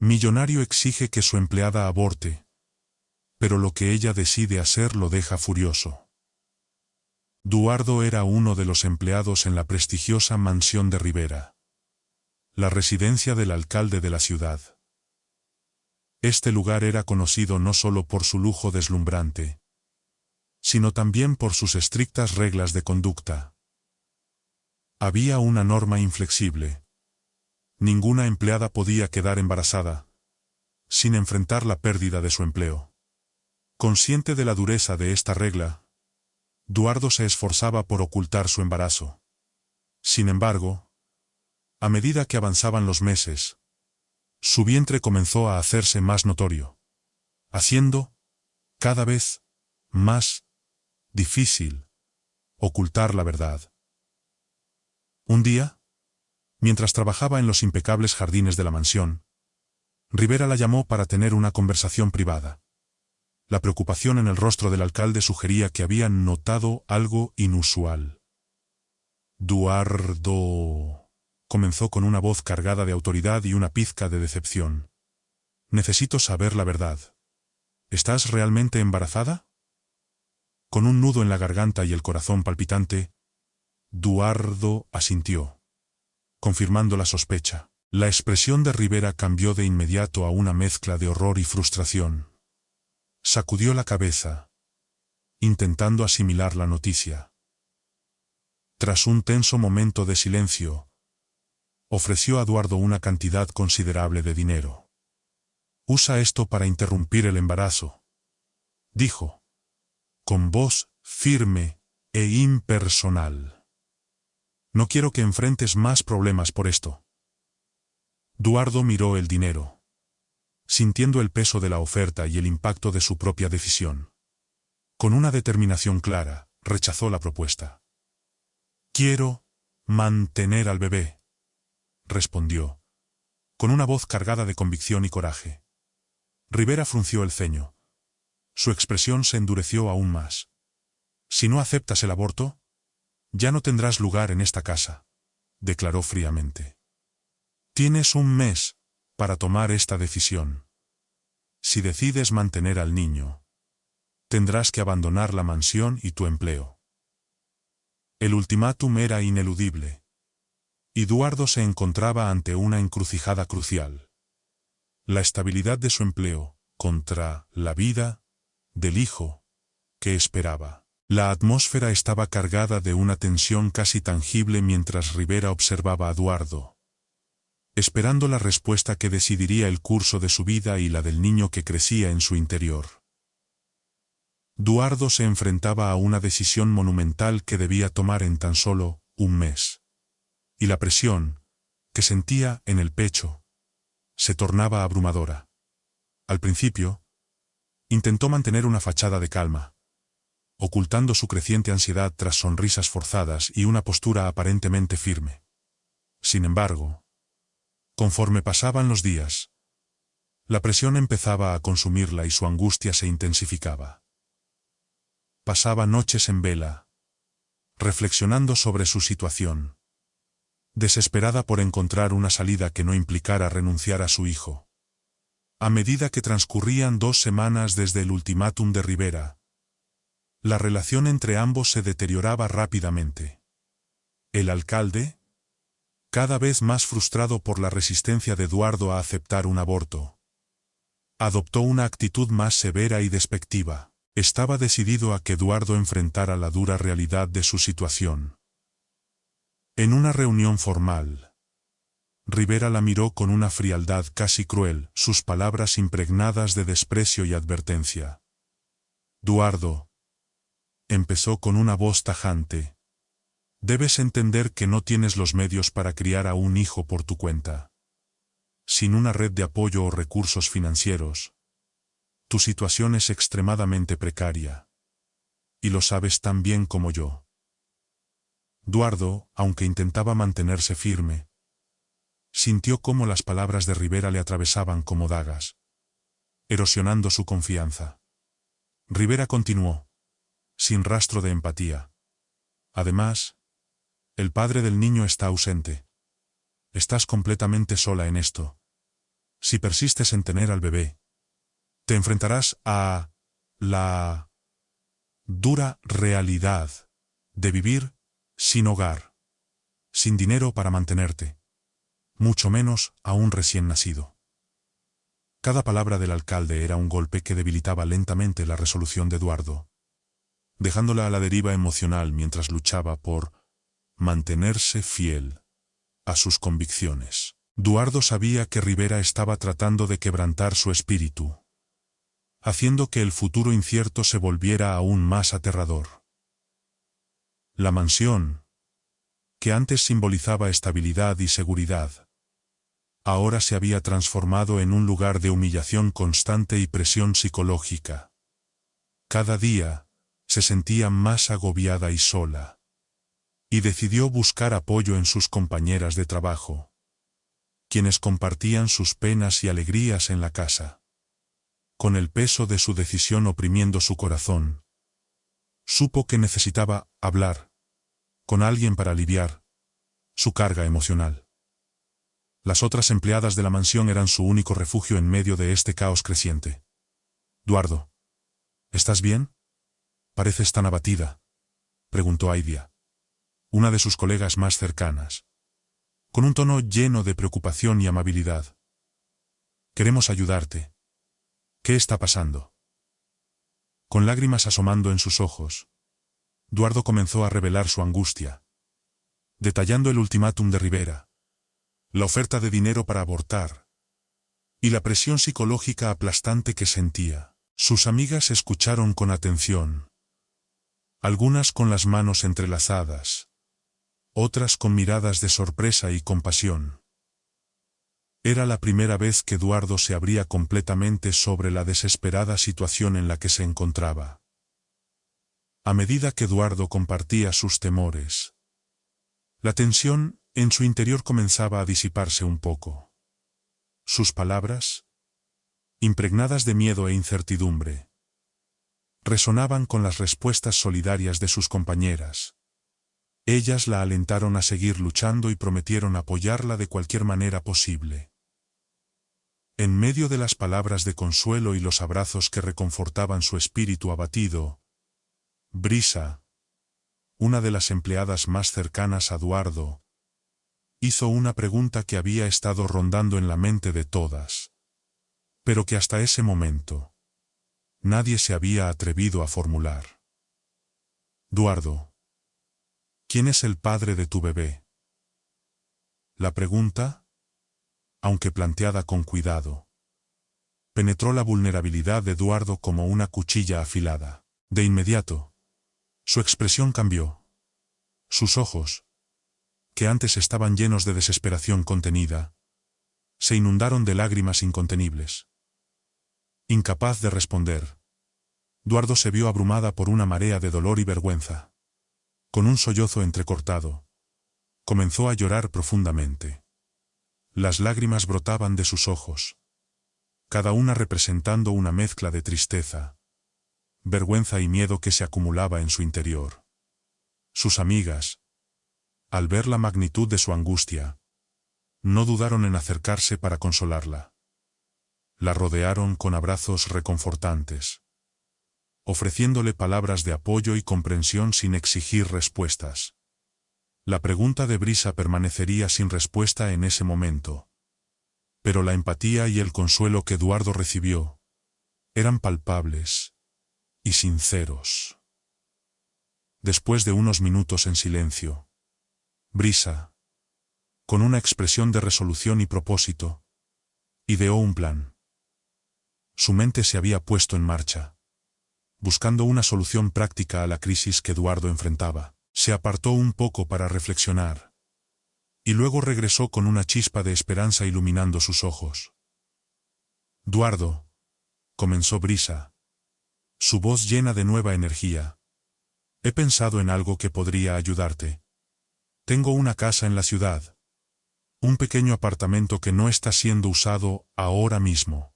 Millonario exige que su empleada aborte, pero lo que ella decide hacer lo deja furioso. Duardo era uno de los empleados en la prestigiosa mansión de Rivera, la residencia del alcalde de la ciudad. Este lugar era conocido no solo por su lujo deslumbrante, sino también por sus estrictas reglas de conducta. Había una norma inflexible. Ninguna empleada podía quedar embarazada, sin enfrentar la pérdida de su empleo. Consciente de la dureza de esta regla, Duardo se esforzaba por ocultar su embarazo. Sin embargo, a medida que avanzaban los meses, su vientre comenzó a hacerse más notorio, haciendo, cada vez, más difícil ocultar la verdad. Un día, mientras trabajaba en los impecables jardines de la mansión, Rivera la llamó para tener una conversación privada. La preocupación en el rostro del alcalde sugería que había notado algo inusual. Duardo, comenzó con una voz cargada de autoridad y una pizca de decepción. Necesito saber la verdad. ¿Estás realmente embarazada? Con un nudo en la garganta y el corazón palpitante, Duardo asintió, confirmando la sospecha. La expresión de Rivera cambió de inmediato a una mezcla de horror y frustración. Sacudió la cabeza, intentando asimilar la noticia. Tras un tenso momento de silencio, ofreció a Duardo una cantidad considerable de dinero. «Usa esto para interrumpir el embarazo», dijo, con voz firme e impersonal. «No quiero que enfrentes más problemas por esto». Duardo miró el dinero, sintiendo el peso de la oferta y el impacto de su propia decisión. Con una determinación clara, rechazó la propuesta. «Quiero mantener al bebé», respondió, con una voz cargada de convicción y coraje. Rivera frunció el ceño. Su expresión se endureció aún más. «Si no aceptas el aborto, ya no tendrás lugar en esta casa», declaró fríamente. «Tienes un mes para tomar esta decisión. Si decides mantener al niño, tendrás que abandonar la mansión y tu empleo». El ultimátum era ineludible, y Duardo se encontraba ante una encrucijada crucial. La estabilidad de su empleo contra la vida del hijo que esperaba. La atmósfera estaba cargada de una tensión casi tangible mientras Rivera observaba a Duardo, esperando la respuesta que decidiría el curso de su vida y la del niño que crecía en su interior. Duardo se enfrentaba a una decisión monumental que debía tomar en tan solo un mes. Y la presión, que sentía en el pecho, se tornaba abrumadora. Al principio, intentó mantener una fachada de calma, ocultando su creciente ansiedad tras sonrisas forzadas y una postura aparentemente firme. Sin embargo, conforme pasaban los días, la presión empezaba a consumirla y su angustia se intensificaba. Pasaba noches en vela, reflexionando sobre su situación, desesperada por encontrar una salida que no implicara renunciar a su hijo. A medida que transcurrían 2 semanas desde el ultimátum de Rivera, la relación entre ambos se deterioraba rápidamente. El alcalde, cada vez más frustrado por la resistencia de Duardo a aceptar un aborto, adoptó una actitud más severa y despectiva. Estaba decidido a que Duardo enfrentara la dura realidad de su situación. En una reunión formal, Rivera la miró con una frialdad casi cruel, sus palabras impregnadas de desprecio y advertencia. «Duardo», empezó con una voz tajante, «debes entender que no tienes los medios para criar a un hijo por tu cuenta. Sin una red de apoyo o recursos financieros, tu situación es extremadamente precaria. Y lo sabes tan bien como yo». Duardo, aunque intentaba mantenerse firme, sintió cómo las palabras de Rivera le atravesaban como dagas, erosionando su confianza. Rivera continuó, sin rastro de empatía. «Además, el padre del niño está ausente. Estás completamente sola en esto. Si persistes en tener al bebé, te enfrentarás a la dura realidad de vivir sin hogar, sin dinero para mantenerte, mucho menos a un recién nacido. Cada palabra del alcalde era un golpe que debilitaba lentamente la resolución de Eduardo, dejándola a la deriva emocional mientras luchaba por mantenerse fiel a sus convicciones. Eduardo sabía que Rivera estaba tratando de quebrantar su espíritu, haciendo que el futuro incierto se volviera aún más aterrador. La mansión, que antes simbolizaba estabilidad y seguridad, ahora se había transformado en un lugar de humillación constante y presión psicológica. Cada día, se sentía más agobiada y sola, y decidió buscar apoyo en sus compañeras de trabajo, quienes compartían sus penas y alegrías en la casa. Con el peso de su decisión oprimiendo su corazón, supo que necesitaba hablar con alguien para aliviar su carga emocional. Las otras empleadas de la mansión eran su único refugio en medio de este caos creciente. «Eduardo, ¿estás bien? Pareces tan abatida», preguntó Aidia, una de sus colegas más cercanas, con un tono lleno de preocupación y amabilidad. «Queremos ayudarte. ¿Qué está pasando?». Con lágrimas asomando en sus ojos, Eduardo comenzó a revelar su angustia, detallando el ultimátum de Rivera, la oferta de dinero para abortar, y la presión psicológica aplastante que sentía. Sus amigas escucharon con atención, algunas con las manos entrelazadas, otras con miradas de sorpresa y compasión. Era la primera vez que Eduardo se abría completamente sobre la desesperada situación en la que se encontraba. A medida que Eduardo compartía sus temores, la tensión en su interior comenzaba a disiparse un poco. Sus palabras, impregnadas de miedo e incertidumbre, resonaban con las respuestas solidarias de sus compañeras. Ellas la alentaron a seguir luchando y prometieron apoyarla de cualquier manera posible. En medio de las palabras de consuelo y los abrazos que reconfortaban su espíritu abatido, Brisa, una de las empleadas más cercanas a Eduardo, hizo una pregunta que había estado rondando en la mente de todas, pero que hasta ese momento nadie se había atrevido a formular. «Eduardo, ¿quién es el padre de tu bebé?». La pregunta, aunque planteada con cuidado, penetró la vulnerabilidad de Eduardo como una cuchilla afilada. De inmediato, su expresión cambió. Sus ojos, que antes estaban llenos de desesperación contenida, se inundaron de lágrimas incontenibles. Incapaz de responder, Eduardo se vio abrumada por una marea de dolor y vergüenza. Con un sollozo entrecortado, comenzó a llorar profundamente. Las lágrimas brotaban de sus ojos, cada una representando una mezcla de tristeza, vergüenza y miedo que se acumulaba en su interior. Sus amigas, al ver la magnitud de su angustia, no dudaron en acercarse para consolarla. La rodearon con abrazos reconfortantes, ofreciéndole palabras de apoyo y comprensión sin exigir respuestas. La pregunta de Brisa permanecería sin respuesta en ese momento, pero la empatía y el consuelo que Eduardo recibió eran palpables y sinceros. Después de unos minutos en silencio, Brisa, con una expresión de resolución y propósito, ideó un plan. Su mente se había puesto en marcha, buscando una solución práctica a la crisis que Eduardo enfrentaba. Se apartó un poco para reflexionar, y luego regresó con una chispa de esperanza iluminando sus ojos. «Eduardo», comenzó Brisa, su voz llena de nueva energía, «he pensado en algo que podría ayudarte. Tengo una casa en la ciudad, un pequeño apartamento que no está siendo usado ahora mismo.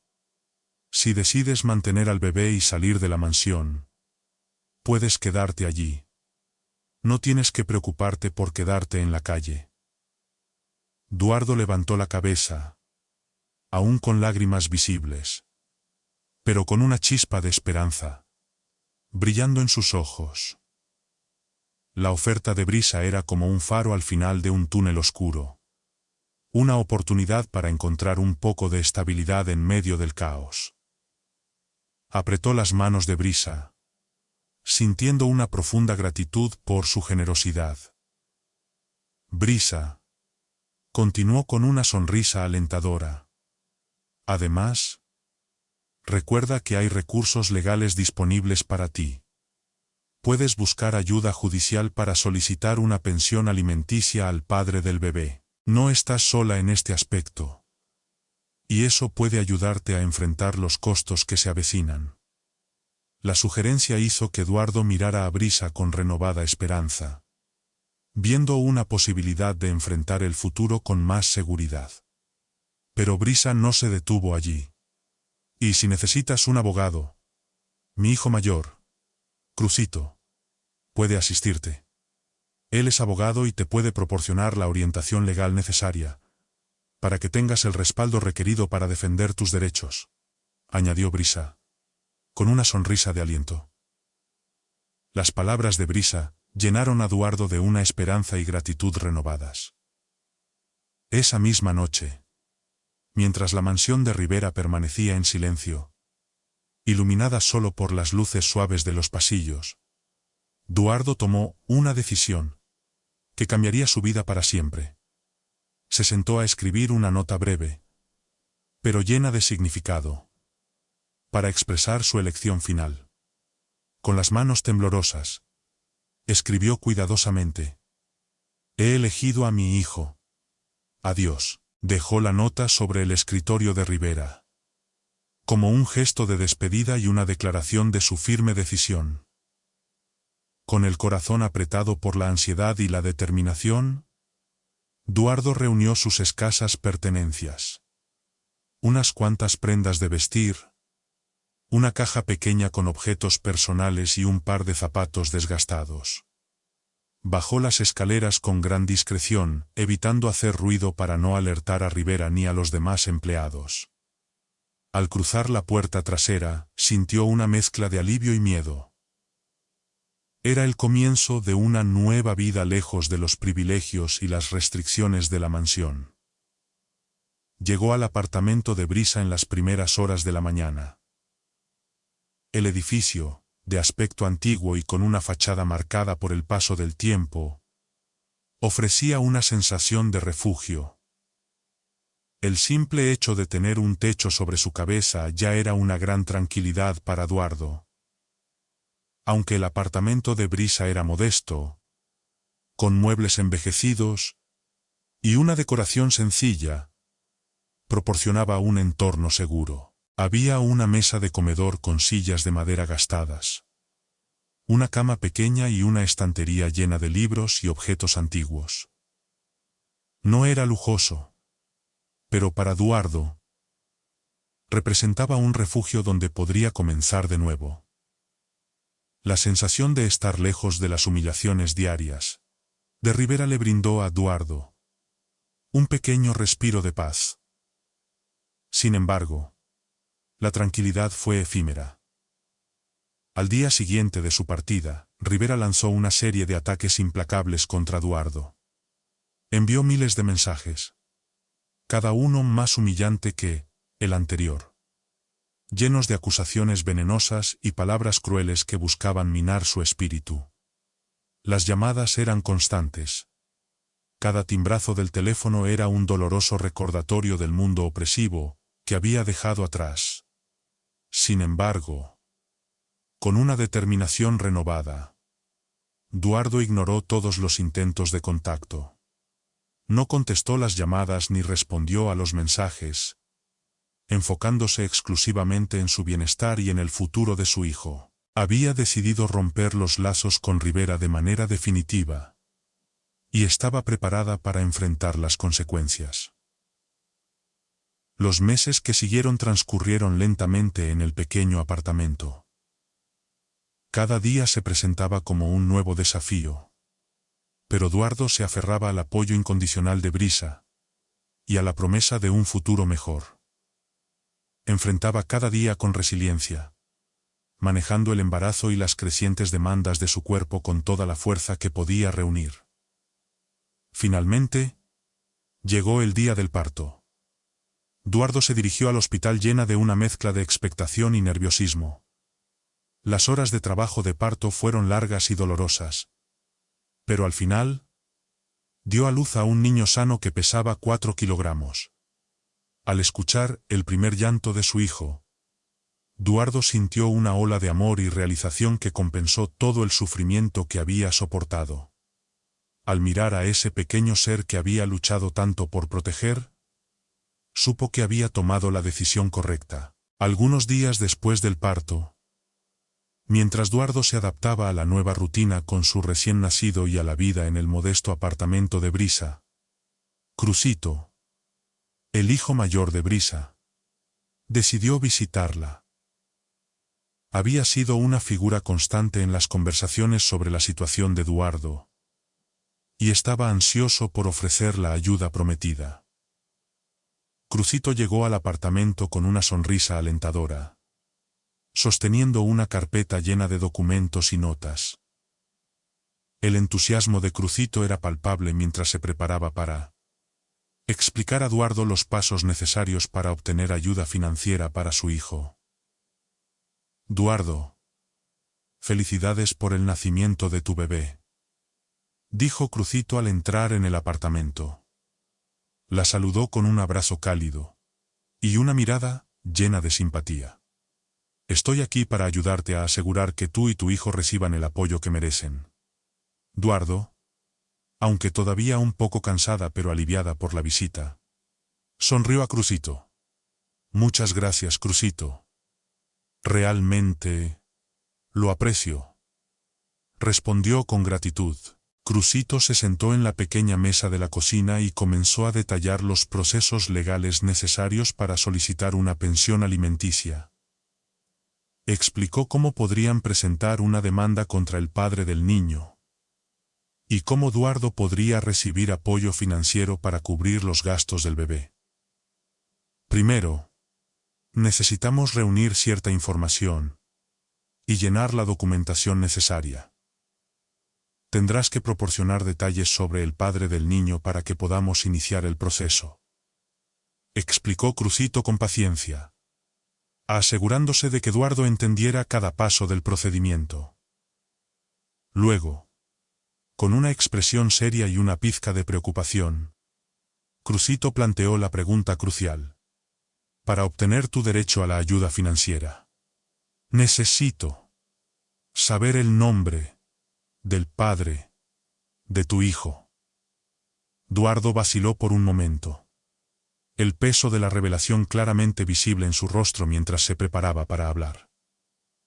Si decides mantener al bebé y salir de la mansión, puedes quedarte allí. No tienes que preocuparte por quedarte en la calle». Eduardo levantó la cabeza, aún con lágrimas visibles, pero con una chispa de esperanza brillando en sus ojos. La oferta de Brisa era como un faro al final de un túnel oscuro, una oportunidad para encontrar un poco de estabilidad en medio del caos. Apretó las manos de Brisa, sintiendo una profunda gratitud por su generosidad. Brisa continuó con una sonrisa alentadora. Además, recuerda que hay recursos legales disponibles para ti. Puedes buscar ayuda judicial para solicitar una pensión alimenticia al padre del bebé. No estás sola en este aspecto. Y eso puede ayudarte a enfrentar los costos que se avecinan. La sugerencia hizo que Eduardo mirara a Brisa con renovada esperanza, viendo una posibilidad de enfrentar el futuro con más seguridad. Pero Brisa no se detuvo allí. Y si necesitas un abogado, mi hijo mayor, Crucito, puede asistirte. Él es abogado y te puede proporcionar la orientación legal necesaria, para que tengas el respaldo requerido para defender tus derechos, añadió Brisa, con una sonrisa de aliento. Las palabras de Brisa llenaron a Eduardo de una esperanza y gratitud renovadas. Esa misma noche, mientras la mansión de Rivera permanecía en silencio, iluminada solo por las luces suaves de los pasillos, Eduardo tomó una decisión que cambiaría su vida para siempre. Se sentó a escribir una nota breve, pero llena de significado, para expresar su elección final. Con las manos temblorosas, escribió cuidadosamente: «He elegido a mi hijo. Adiós». Dejó la nota sobre el escritorio de Rivera, como un gesto de despedida y una declaración de su firme decisión. Con el corazón apretado por la ansiedad y la determinación, Eduardo reunió sus escasas pertenencias. Unas cuantas prendas de vestir, una caja pequeña con objetos personales y un par de zapatos desgastados. Bajó las escaleras con gran discreción, evitando hacer ruido para no alertar a Rivera ni a los demás empleados. Al cruzar la puerta trasera, sintió una mezcla de alivio y miedo. Era el comienzo de una nueva vida lejos de los privilegios y las restricciones de la mansión. Llegó al apartamento de Brisa en las primeras horas de la mañana. El edificio, de aspecto antiguo y con una fachada marcada por el paso del tiempo, ofrecía una sensación de refugio. El simple hecho de tener un techo sobre su cabeza ya era una gran tranquilidad para Eduardo. Aunque el apartamento de Brisa era modesto, con muebles envejecidos y una decoración sencilla, proporcionaba un entorno seguro. Había una mesa de comedor con sillas de madera gastadas, una cama pequeña y una estantería llena de libros y objetos antiguos. No era lujoso, pero para Eduardo representaba un refugio donde podría comenzar de nuevo. La sensación de estar lejos de las humillaciones diarias de Rivera le brindó a Eduardo un pequeño respiro de paz. Sin embargo, la tranquilidad fue efímera. Al día siguiente de su partida, Rivera lanzó una serie de ataques implacables contra Eduardo. Envió miles de mensajes, cada uno más humillante que el anterior, llenos de acusaciones venenosas y palabras crueles que buscaban minar su espíritu. Las llamadas eran constantes. Cada timbrazo del teléfono era un doloroso recordatorio del mundo opresivo que había dejado atrás. Sin embargo, con una determinación renovada, Eduardo ignoró todos los intentos de contacto. No contestó las llamadas ni respondió a los mensajes, enfocándose exclusivamente en su bienestar y en el futuro de su hijo. Había decidido romper los lazos con Rivera de manera definitiva, y estaba preparada para enfrentar las consecuencias. Los meses que siguieron transcurrieron lentamente en el pequeño apartamento. Cada día se presentaba como un nuevo desafío. Pero Eduardo se aferraba al apoyo incondicional de Brisa y a la promesa de un futuro mejor. enfrentaba cada día con resiliencia, manejando el embarazo y las crecientes demandas de su cuerpo con toda la fuerza que podía reunir. Finalmente, llegó el día del parto. Duardo se dirigió al hospital llena de una mezcla de expectación y nerviosismo. Las horas de trabajo de parto fueron largas y dolorosas. Pero al final, dio a luz a un niño sano que pesaba 4 kilogramos. Al escuchar el primer llanto de su hijo, Duardo sintió una ola de amor y realización que compensó todo el sufrimiento que había soportado. Al mirar a ese pequeño ser que había luchado tanto por proteger, supo que había tomado la decisión correcta. Algunos días después del parto, mientras Duardo se adaptaba a la nueva rutina con su recién nacido y a la vida en el modesto apartamento de Brisa, Crucito, el hijo mayor de Brisa, decidió visitarla. Había sido una figura constante en las conversaciones sobre la situación de Duardo, y estaba ansioso por ofrecer la ayuda prometida. Crucito llegó al apartamento con una sonrisa alentadora, sosteniendo una carpeta llena de documentos y notas. El entusiasmo de Crucito era palpable mientras se preparaba para explicar a Duardo los pasos necesarios para obtener ayuda financiera para su hijo. Duardo, felicidades por el nacimiento de tu bebé, dijo Crucito al entrar en el apartamento. La saludó con un abrazo cálido y una mirada llena de simpatía. Estoy aquí para ayudarte a asegurar que tú y tu hijo reciban el apoyo que merecen. Duardo, aunque todavía un poco cansada pero aliviada por la visita, sonrió a Crucito. Muchas gracias, Crucito. Realmente lo aprecio, respondió con gratitud. Crucito se sentó en la pequeña mesa de la cocina y comenzó a detallar los procesos legales necesarios para solicitar una pensión alimenticia. Explicó cómo podrían presentar una demanda contra el padre del niño y cómo Duardo podría recibir apoyo financiero para cubrir los gastos del bebé. Primero, necesitamos reunir cierta información y llenar la documentación necesaria. Tendrás que proporcionar detalles sobre el padre del niño para que podamos iniciar el proceso, explicó Crucito con paciencia, asegurándose de que Duardo entendiera cada paso del procedimiento. Luego, con una expresión seria y una pizca de preocupación, Crucito planteó la pregunta crucial. Para obtener tu derecho a la ayuda financiera, necesito saber el nombre del padre de tu hijo. Duardo vaciló por un momento, el peso de la revelación claramente visible en su rostro mientras se preparaba para hablar.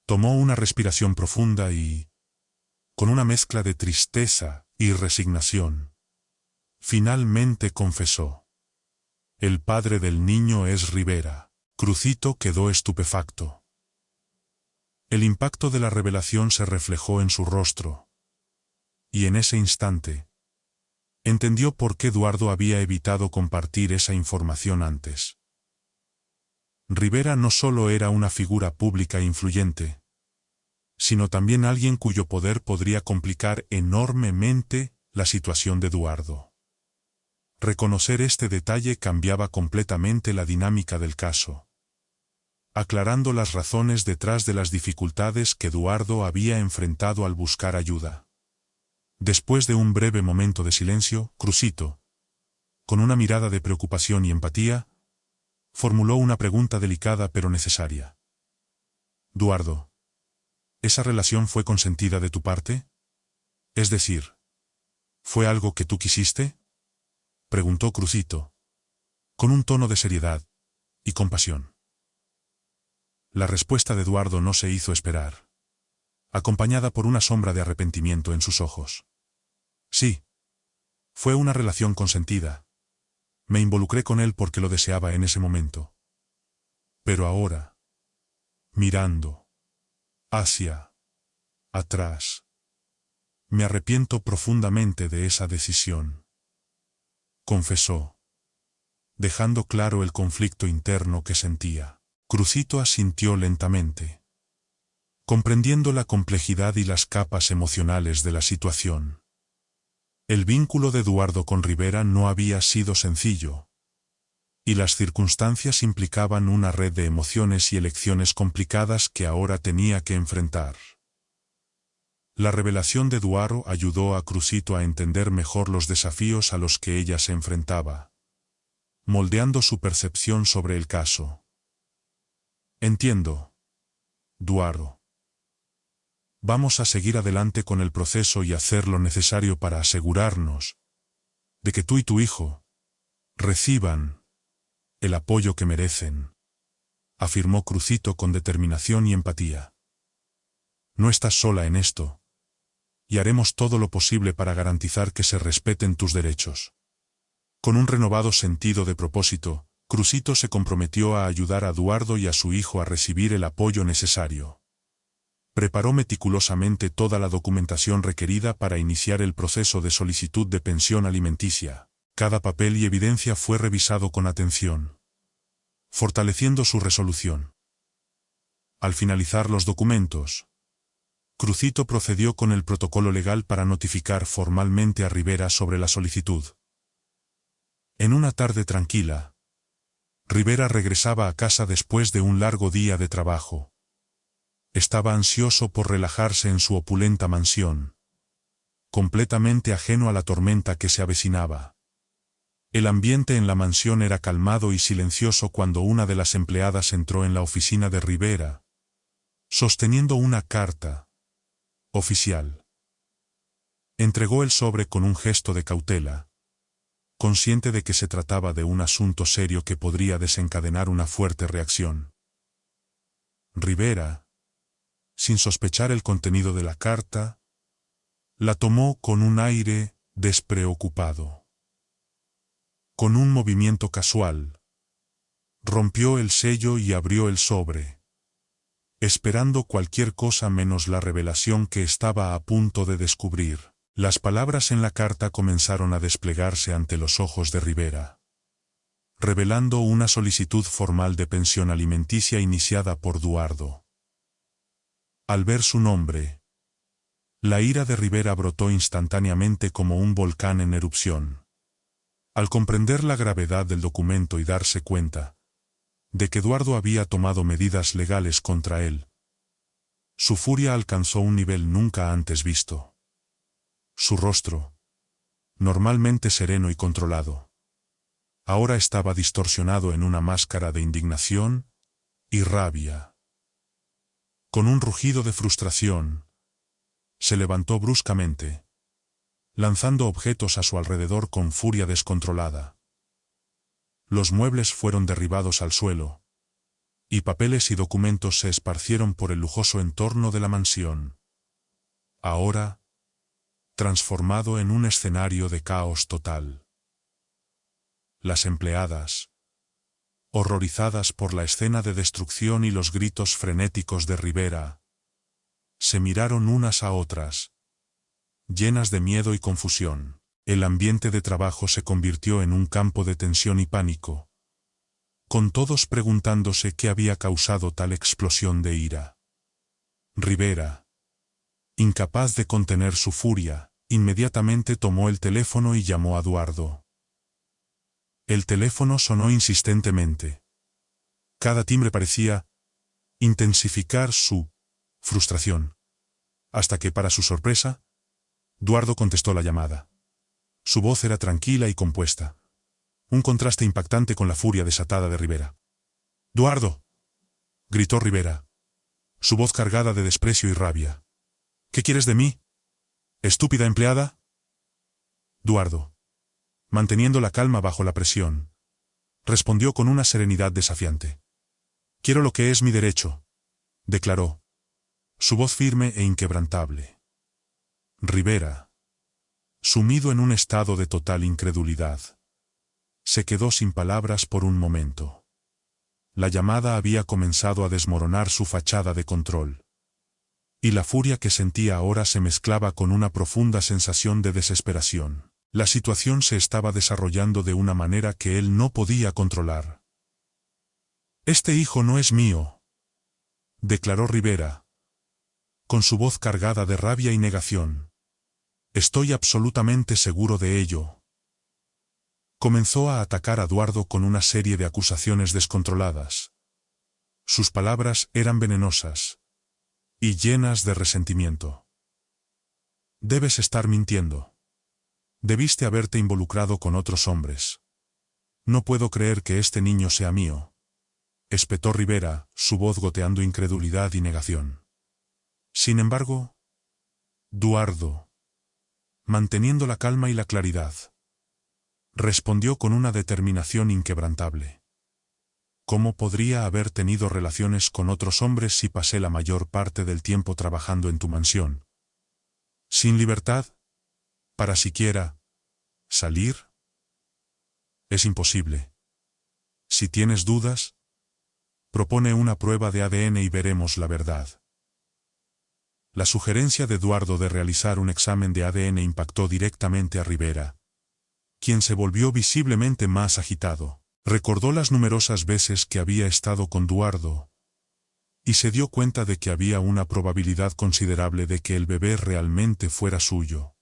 Tomó una respiración profunda y, con una mezcla de tristeza y resignación, finalmente confesó. El padre del niño es Rivera. Crucito quedó estupefacto. El impacto de la revelación se reflejó en su rostro, y en ese instante, entendió por qué Duardo había evitado compartir esa información antes. Rivera no solo era una figura pública influyente, sino también alguien cuyo poder podría complicar enormemente la situación de Duardo. Reconocer este detalle cambiaba completamente la dinámica del caso, aclarando las razones detrás de las dificultades que Duardo había enfrentado al buscar ayuda. Después de un breve momento de silencio, Crucito, con una mirada de preocupación y empatía, formuló una pregunta delicada pero necesaria. Duardo, ¿esa relación fue consentida de tu parte? Es decir, ¿fue algo que tú quisiste?, preguntó Crucito, con un tono de seriedad y compasión. La respuesta de Duardo no se hizo esperar, acompañada por una sombra de arrepentimiento en sus ojos. Sí, fue una relación consentida. Me involucré con él porque lo deseaba en ese momento. Pero ahora, mirando hacia atrás, me arrepiento profundamente de esa decisión, confesó, dejando claro el conflicto interno que sentía. Crucito asintió lentamente, comprendiendo la complejidad y las capas emocionales de la situación. El vínculo de Eduardo con Rivera no había sido sencillo, y las circunstancias implicaban una red de emociones y elecciones complicadas que ahora tenía que enfrentar. La revelación de Eduardo ayudó a Crucito a entender mejor los desafíos a los que ella se enfrentaba, moldeando su percepción sobre el caso. Entiendo, Eduardo. Vamos a seguir adelante con el proceso y hacer lo necesario para asegurarnos de que tú y tu hijo reciban el apoyo que merecen, afirmó Crucito con determinación y empatía. No estás sola en esto, y haremos todo lo posible para garantizar que se respeten tus derechos. Con un renovado sentido de propósito, Crucito se comprometió a ayudar a Eduardo y a su hijo a recibir el apoyo necesario. Preparó meticulosamente toda la documentación requerida para iniciar el proceso de solicitud de pensión alimenticia. Cada papel y evidencia fue revisado con atención, fortaleciendo su resolución. Al finalizar los documentos, Crucito procedió con el protocolo legal para notificar formalmente a Rivera sobre la solicitud. En una tarde tranquila, Rivera regresaba a casa después de un largo día de trabajo. Estaba ansioso por relajarse en su opulenta mansión, completamente ajeno a la tormenta que se avecinaba. El ambiente en la mansión era calmado y silencioso cuando una de las empleadas entró en la oficina de Rivera, sosteniendo una carta oficial. Entregó el sobre con un gesto de cautela, consciente de que se trataba de un asunto serio que podría desencadenar una fuerte reacción. Rivera, sin sospechar el contenido de la carta, la tomó con un aire despreocupado. Con un movimiento casual, rompió el sello y abrió el sobre, esperando cualquier cosa menos la revelación que estaba a punto de descubrir. Las palabras en la carta comenzaron a desplegarse ante los ojos de Rivera, revelando una solicitud formal de pensión alimenticia iniciada por Eduardo. Al ver su nombre, la ira de Rivera brotó instantáneamente como un volcán en erupción. Al comprender la gravedad del documento y darse cuenta de que Eduardo había tomado medidas legales contra él, su furia alcanzó un nivel nunca antes visto. Su rostro, normalmente sereno y controlado, ahora estaba distorsionado en una máscara de indignación y rabia. Con un rugido de frustración, se levantó bruscamente, lanzando objetos a su alrededor con furia descontrolada. Los muebles fueron derribados al suelo, y papeles y documentos se esparcieron por el lujoso entorno de la mansión, ahora transformado en un escenario de caos total. Las empleadas, horrorizadas por la escena de destrucción y los gritos frenéticos de Rivera, se miraron unas a otras, llenas de miedo y confusión. El ambiente de trabajo se convirtió en un campo de tensión y pánico, con todos preguntándose qué había causado tal explosión de ira. Rivera, incapaz de contener su furia, inmediatamente tomó el teléfono y llamó a Eduardo. El teléfono sonó insistentemente. Cada timbre parecía intensificar su frustración, hasta que, para su sorpresa, Eduardo contestó la llamada. Su voz era tranquila y compuesta, un contraste impactante con la furia desatada de Rivera. «¡Eduardo!», gritó Rivera, su voz cargada de desprecio y rabia. «¿Qué quieres de mí, estúpida empleada?». Eduardo, manteniendo la calma bajo la presión, respondió con una serenidad desafiante. «Quiero lo que es mi derecho», declaró, su voz firme e inquebrantable. Rivera, sumido en un estado de total incredulidad, se quedó sin palabras por un momento. La llamada había comenzado a desmoronar su fachada de control, y la furia que sentía ahora se mezclaba con una profunda sensación de desesperación. La situación se estaba desarrollando de una manera que él no podía controlar. Este hijo no es mío, declaró Rivera, con su voz cargada de rabia y negación. Estoy absolutamente seguro de ello. Comenzó a atacar a Eduardo con una serie de acusaciones descontroladas. Sus palabras eran venenosas y llenas de resentimiento. Debes estar mintiendo. Debiste haberte involucrado con otros hombres. No puedo creer que este niño sea mío, espetó Rivera, su voz goteando incredulidad y negación. Sin embargo, Eduardo, manteniendo la calma y la claridad, respondió con una determinación inquebrantable. ¿Cómo podría haber tenido relaciones con otros hombres si pasé la mayor parte del tiempo trabajando en tu mansión? ¿Sin libertad? ¿Para siquiera salir? Es imposible. Si tienes dudas, propone una prueba de ADN y veremos la verdad. La sugerencia de Eduardo de realizar un examen de ADN impactó directamente a Rivera, quien se volvió visiblemente más agitado. Recordó las numerosas veces que había estado con Eduardo y se dio cuenta de que había una probabilidad considerable de que el bebé realmente fuera suyo.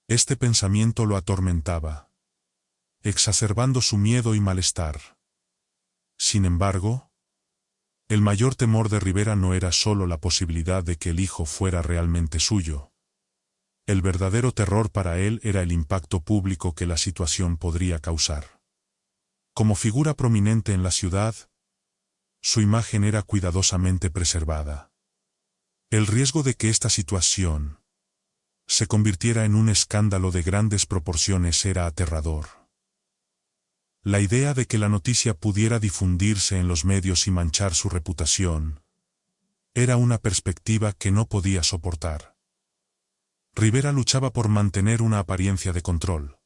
Este pensamiento lo atormentaba, exacerbando su miedo y malestar. Sin embargo, el mayor temor de Rivera no era solo la posibilidad de que el hijo fuera realmente suyo. El verdadero terror para él era el impacto público que la situación podría causar. Como figura prominente en la ciudad, su imagen era cuidadosamente preservada. El riesgo de que esta situación se convirtiera en un escándalo de grandes proporciones era aterrador. La idea de que la noticia pudiera difundirse en los medios y manchar su reputación era una perspectiva que no podía soportar. Rivera luchaba por mantener una apariencia de control,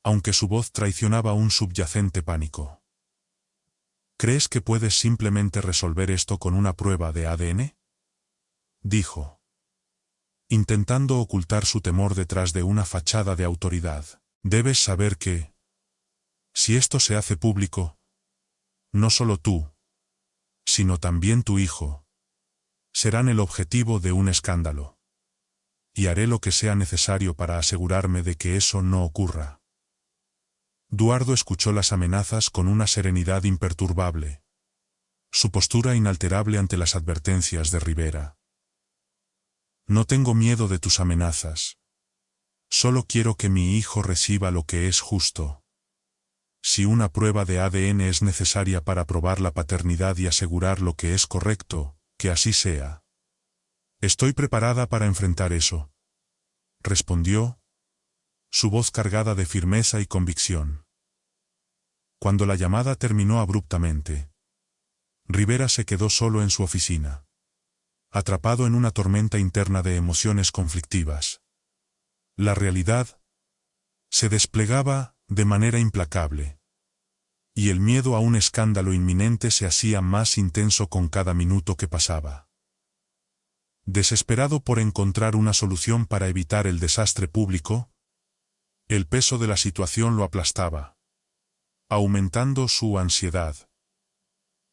aunque su voz traicionaba un subyacente pánico. ¿Crees que puedes simplemente resolver esto con una prueba de ADN? Dijo, intentando ocultar su temor detrás de una fachada de autoridad. Debes saber que, si esto se hace público, no solo tú, sino también tu hijo, serán el objetivo de un escándalo. Y haré lo que sea necesario para asegurarme de que eso no ocurra. Eduardo escuchó las amenazas con una serenidad imperturbable, su postura inalterable ante las advertencias de Rivera. No tengo miedo de tus amenazas. Solo quiero que mi hijo reciba lo que es justo. Si una prueba de ADN es necesaria para probar la paternidad y asegurar lo que es correcto, que así sea. Estoy preparada para enfrentar eso, respondió, su voz cargada de firmeza y convicción. Cuando la llamada terminó abruptamente, Rivera se quedó solo en su oficina, atrapado en una tormenta interna de emociones conflictivas. La realidad se desplegaba de manera implacable, y el miedo a un escándalo inminente se hacía más intenso con cada minuto que pasaba. Desesperado por encontrar una solución para evitar el desastre público, el peso de la situación lo aplastaba, aumentando su ansiedad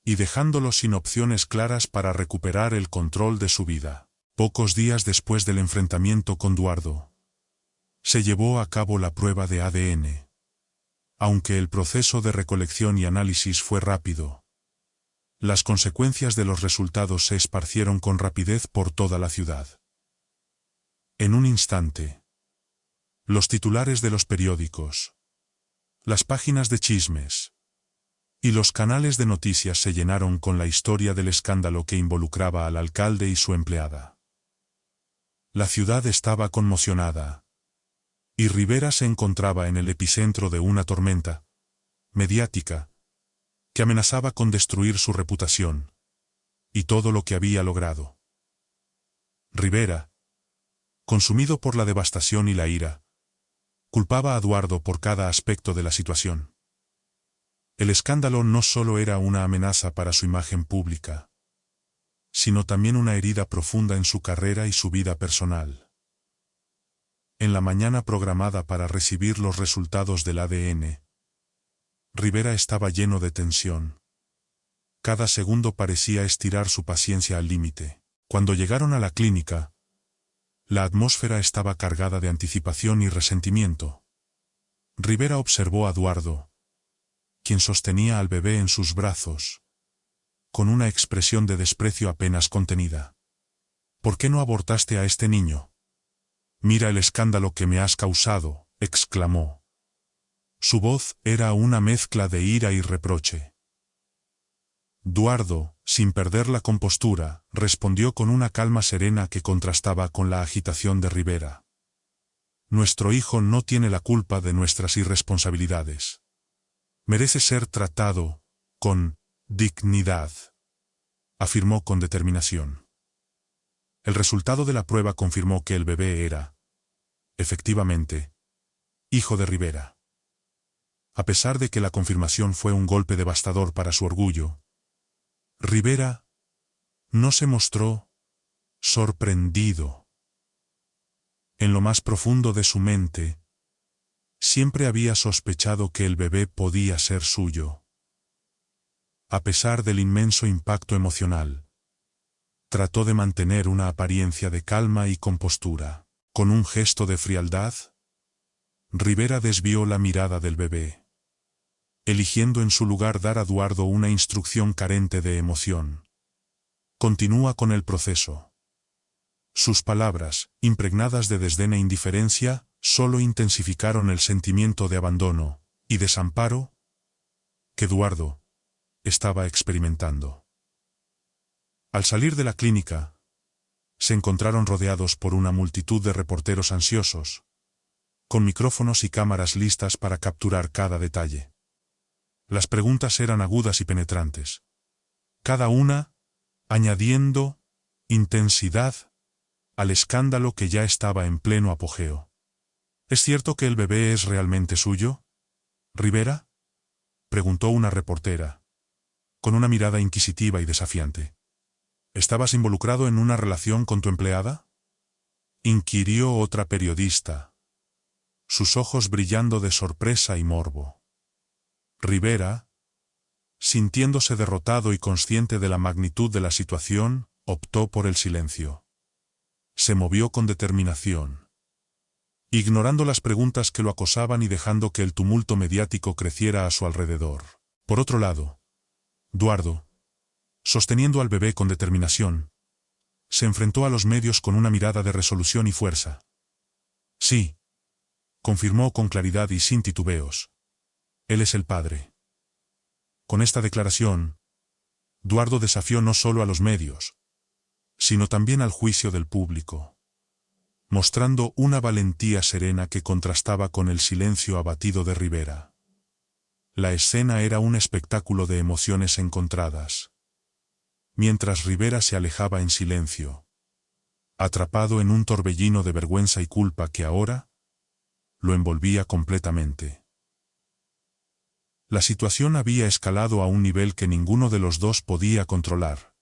y dejándolo sin opciones claras para recuperar el control de su vida. Pocos días después del enfrentamiento con Eduardo, se llevó a cabo la prueba de ADN. Aunque el proceso de recolección y análisis fue rápido, las consecuencias de los resultados se esparcieron con rapidez por toda la ciudad. En un instante, los titulares de los periódicos, las páginas de chismes y los canales de noticias se llenaron con la historia del escándalo que involucraba al alcalde y su empleada. La ciudad estaba conmocionada, y Rivera se encontraba en el epicentro de una tormenta mediática que amenazaba con destruir su reputación y todo lo que había logrado. Rivera, consumido por la devastación y la ira, culpaba a Eduardo por cada aspecto de la situación. El escándalo no solo era una amenaza para su imagen pública, sino también una herida profunda en su carrera y su vida personal. En la mañana programada para recibir los resultados del ADN, Rivera estaba lleno de tensión. Cada segundo parecía estirar su paciencia al límite. Cuando llegaron a la clínica, la atmósfera estaba cargada de anticipación y resentimiento. Rivera observó a Eduardo, quien sostenía al bebé en sus brazos, con una expresión de desprecio apenas contenida. «¿Por qué no abortaste a este niño? Mira el escándalo que me has causado», exclamó. Su voz era una mezcla de ira y reproche. Eduardo, sin perder la compostura, respondió con una calma serena que contrastaba con la agitación de Rivera. «Nuestro hijo no tiene la culpa de nuestras irresponsabilidades. Merece ser tratado con dignidad», afirmó con determinación. El resultado de la prueba confirmó que el bebé era, efectivamente, hijo de Rivera. A pesar de que la confirmación fue un golpe devastador para su orgullo, Rivera no se mostró sorprendido. En lo más profundo de su mente, siempre había sospechado que el bebé podía ser suyo. A pesar del inmenso impacto emocional, trató de mantener una apariencia de calma y compostura. Con un gesto de frialdad, Rivera desvió la mirada del bebé, eligiendo en su lugar dar a Eduardo una instrucción carente de emoción. «Continúa con el proceso». Sus palabras, impregnadas de desdén e indiferencia, solo intensificaron el sentimiento de abandono y desamparo que Eduardo estaba experimentando. Al salir de la clínica, se encontraron rodeados por una multitud de reporteros ansiosos, con micrófonos y cámaras listas para capturar cada detalle. Las preguntas eran agudas y penetrantes, cada una añadiendo intensidad al escándalo que ya estaba en pleno apogeo. «¿Es cierto que el bebé es realmente suyo, Rivera?», preguntó una reportera, con una mirada inquisitiva y desafiante. «¿Estabas involucrado en una relación con tu empleada?», inquirió otra periodista, sus ojos brillando de sorpresa y morbo. Rivera, sintiéndose derrotado y consciente de la magnitud de la situación, optó por el silencio. Se movió con determinación, ignorando las preguntas que lo acosaban y dejando que el tumulto mediático creciera a su alrededor. Por otro lado, Eduardo, sosteniendo al bebé con determinación, se enfrentó a los medios con una mirada de resolución y fuerza. «Sí», confirmó con claridad y sin titubeos. «Él es el padre». Con esta declaración, Eduardo desafió no solo a los medios, sino también al juicio del público, mostrando una valentía serena que contrastaba con el silencio abatido de Rivera. La escena era un espectáculo de emociones encontradas. Mientras Rivera se alejaba en silencio, atrapado en un torbellino de vergüenza y culpa que ahora lo envolvía completamente. La situación había escalado a un nivel que ninguno de los dos podía controlar,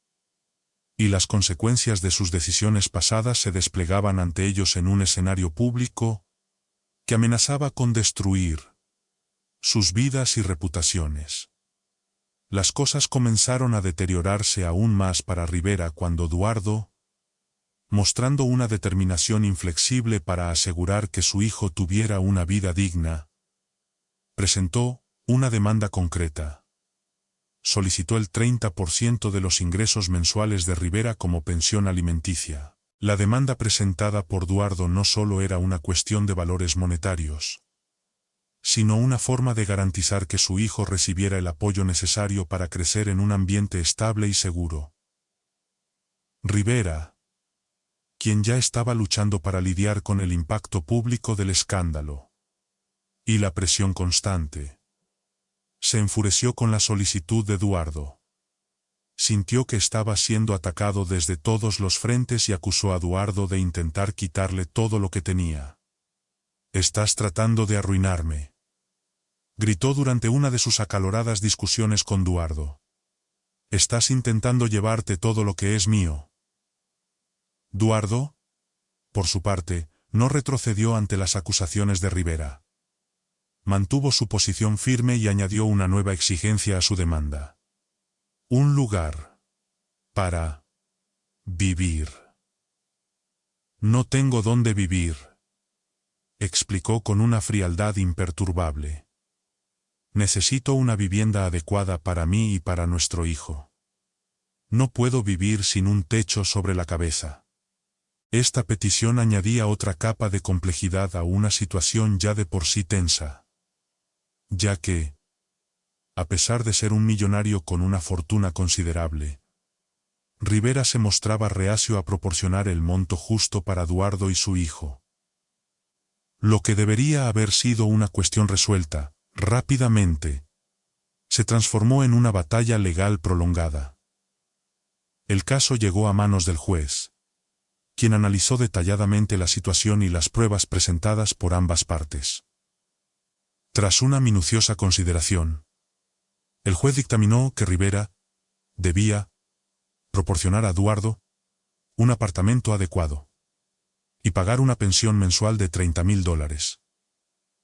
y las consecuencias de sus decisiones pasadas se desplegaban ante ellos en un escenario público que amenazaba con destruir sus vidas y reputaciones. Las cosas comenzaron a deteriorarse aún más para Rivera cuando Eduardo, mostrando una determinación inflexible para asegurar que su hijo tuviera una vida digna, presentó una demanda concreta. Solicitó el 30% de los ingresos mensuales de Rivera como pensión alimenticia. La demanda presentada por Eduardo no solo era una cuestión de valores monetarios, sino una forma de garantizar que su hijo recibiera el apoyo necesario para crecer en un ambiente estable y seguro. Rivera, quien ya estaba luchando para lidiar con el impacto público del escándalo y la presión constante, se enfureció con la solicitud de Eduardo. Sintió que estaba siendo atacado desde todos los frentes y acusó a Eduardo de intentar quitarle todo lo que tenía. «Estás tratando de arruinarme», gritó durante una de sus acaloradas discusiones con Eduardo. «Estás intentando llevarte todo lo que es mío». Eduardo, por su parte, no retrocedió ante las acusaciones de Rivera. Mantuvo su posición firme y añadió una nueva exigencia a su demanda. Un lugar para vivir. No tengo dónde vivir, explicó con una frialdad imperturbable. Necesito una vivienda adecuada para mí y para nuestro hijo. No puedo vivir sin un techo sobre la cabeza. Esta petición añadía otra capa de complejidad a una situación ya de por sí tensa. Ya que, a pesar de ser un millonario con una fortuna considerable, Rivera se mostraba reacio a proporcionar el monto justo para Eduardo y su hijo. Lo que debería haber sido una cuestión resuelta, rápidamente, se transformó en una batalla legal prolongada. El caso llegó a manos del juez, quien analizó detalladamente la situación y las pruebas presentadas por ambas partes. Tras una minuciosa consideración, el juez dictaminó que Rivera debía proporcionar a Eduardo un apartamento adecuado y pagar una pensión mensual de $30,000.